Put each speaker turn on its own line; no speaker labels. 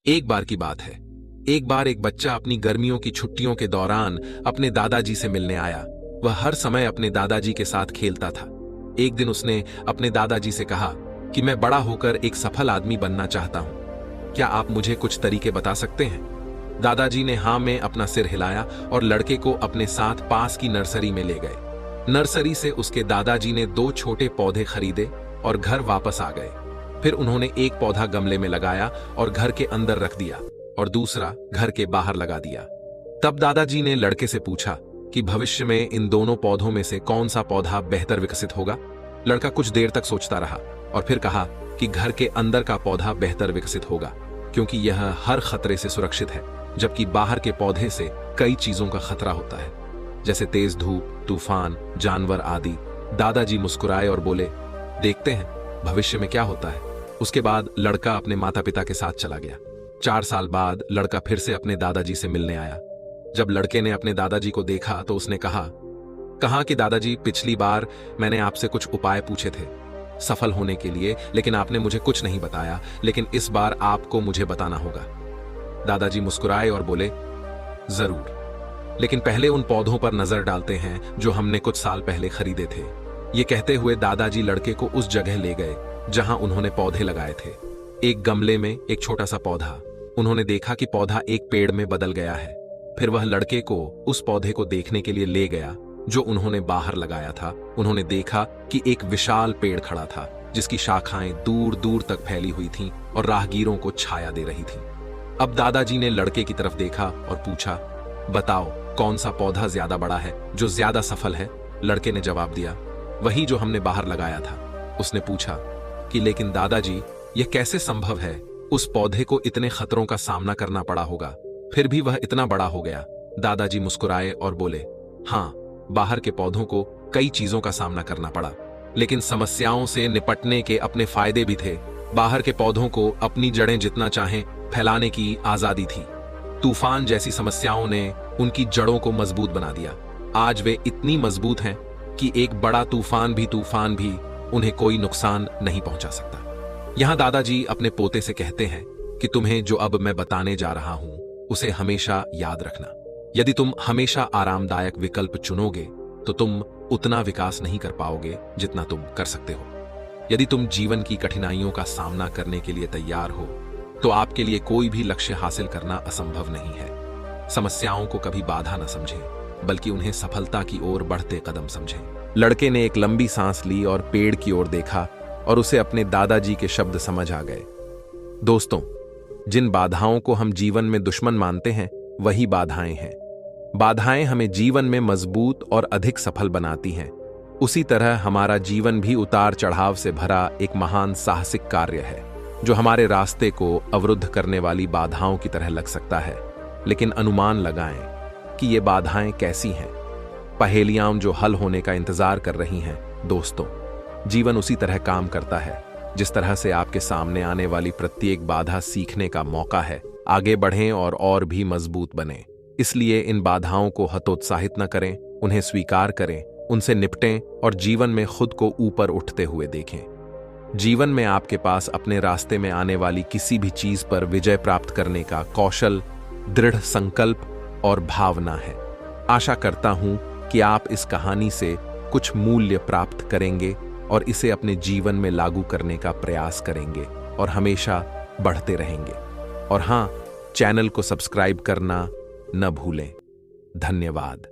एक बार की बात है। एक बार एक बच्चा अपनी गर्मियों की छुट्टियों के दौरान अपने दादाजी से मिलने आया। वह हर समय अपने दादाजी के साथ खेलता था। एक दिन उसने अपने दादाजी से कहा कि मैं बड़ा होकर एक सफल आदमी बनना चाहता हूं। क्या आप मुझे कुछ तरीके बता सकते हैं? दादाजी ने हाँ में अपना सिर हिलाया और लड़के को अपने साथ पास की नर्सरी में ले गए। नर्सरी से उसके दादाजी ने 2 छोटे पौधे खरीदे और घर वापस आ गए। फिर उन्होंने एक पौधा गमले में लगाया और घर के अंदर रख दिया और दूसरा घर के बाहर लगा दिया। तब दादाजी ने लड़के से पूछा कि भविष्य में इन दोनों पौधों में से कौन सा पौधा बेहतर विकसित होगा। लड़का कुछ देर तक सोचता रहा और फिर कहा कि घर के अंदर का पौधा बेहतर विकसित होगा, क्योंकि यह हर खतरे से सुरक्षित है, जबकि बाहर के पौधे से कई चीजों का खतरा होता है, जैसे तेज धूप, तूफान, जानवर आदि। दादाजी मुस्कुराए और बोले, देखते हैं भविष्य में क्या होता है। उसके बाद लड़का अपने माता पिता के साथ चला गया। 4 साल बाद लड़का फिर से अपने दादाजी से मिलने आया। जब लड़के ने अपने दादाजी को देखा तो उसने कहा कि दादाजी, पिछली बार मैंने आपसे कुछ उपाय पूछे थे सफल होने के लिए, लेकिन आपने मुझे कुछ नहीं बताया, लेकिन इस बार आपको मुझे बताना होगा। दादाजी मुस्कुराए और बोले, जरूर, लेकिन पहले उन पौधों पर नजर डालते हैं जो हमने कुछ साल पहले खरीदे थे। ये कहते हुए दादाजी लड़के को उस जगह ले गए जहां उन्होंने पौधे लगाए थे। एक गमले में एक छोटा सा पौधा। उन्होंने देखा कि पौधा एक पेड़ में बदल गया है। फिर वह लड़के को उस पौधे को देखने के लिए ले गया जो उन्होंने बाहर लगाया था। उन्होंने देखा कि एक विशाल पेड़ खड़ा था जिसकी शाखाएं दूर दूर तक फैली हुई थीं और राहगीरों को छाया दे रही थीं। अब दादाजी ने लड़के की तरफ देखा और पूछा, बताओ कौन सा पौधा ज्यादा बड़ा है, जो ज्यादा सफल है? लड़के ने जवाब दिया, वही जो हमने बाहर लगाया था। उसने पूछा कि लेकिन दादाजी, यह कैसे संभव है? उस पौधे को इतने खतरों का सामना करना पड़ा होगा, फिर भी वह इतना बड़ा हो गया। दादाजी मुस्कुराए और बोले, हाँ, बाहर के पौधों को कई चीजों का सामना करना पड़ा, लेकिन समस्याओं से निपटने के अपने फायदे भी थे। बाहर के पौधों को अपनी जड़ें जितना चाहें फैलाने की आजादी थी। तूफान जैसी समस्याओं ने उनकी जड़ों को मजबूत बना दिया। आज वे इतनी मजबूत हैं कि एक बड़ा तूफान भी उन्हें कोई नुकसान नहीं पहुंचा सकता। यहां दादाजी अपने पोते से कहते हैं कि तुम्हें जो अब मैं बताने जा रहा हूं उसे हमेशा याद रखना। यदि तुम हमेशा आरामदायक विकल्प चुनोगे तो तुम उतना विकास नहीं कर पाओगे जितना तुम कर सकते हो। यदि तुम जीवन की कठिनाइयों का सामना करने के लिए तैयार हो तो आपके लिए कोई भी लक्ष्य हासिल करना असंभव नहीं है। समस्याओं को कभी बाधा न समझें, बल्कि उन्हें सफलता की ओर बढ़ते कदम समझें। लड़के ने एक लंबी सांस ली और पेड़ की ओर देखा और उसे अपने दादाजी के शब्द समझ आ गए। दोस्तों, जिन बाधाओं को हम जीवन में दुश्मन मानते हैं वही बाधाएं हैं। बाधाएं हमें जीवन में मजबूत और अधिक सफल बनाती हैं। उसी तरह हमारा जीवन भी उतार चढ़ाव से भरा एक महान साहसिक कार्य है जो हमारे रास्ते को अवरुद्ध करने वाली बाधाओं की तरह लग सकता है। लेकिन अनुमान लगाएं कि ये बाधाएं कैसी हैं। पहेलियां जो हल होने का इंतजार कर रही हैं। दोस्तों, जीवन उसी तरह काम करता है जिस तरह से आपके सामने आने वाली प्रत्येक बाधा सीखने का मौका है। आगे बढ़ें और भी मजबूत बनें। इसलिए इन बाधाओं को हतोत्साहित न करें, उन्हें स्वीकार करें, उनसे निपटें और जीवन में खुद को ऊपर उठते हुए देखें। जीवन में आपके पास अपने रास्ते में आने वाली किसी भी चीज पर विजय प्राप्त करने का कौशल, दृढ़ संकल्प और भावना है। आशा करता हूं कि आप इस कहानी से कुछ मूल्य प्राप्त करेंगे और इसे अपने जीवन में लागू करने का प्रयास करेंगे और हमेशा बढ़ते रहेंगे। और हां, चैनल को सब्सक्राइब करना न भूलें। धन्यवाद।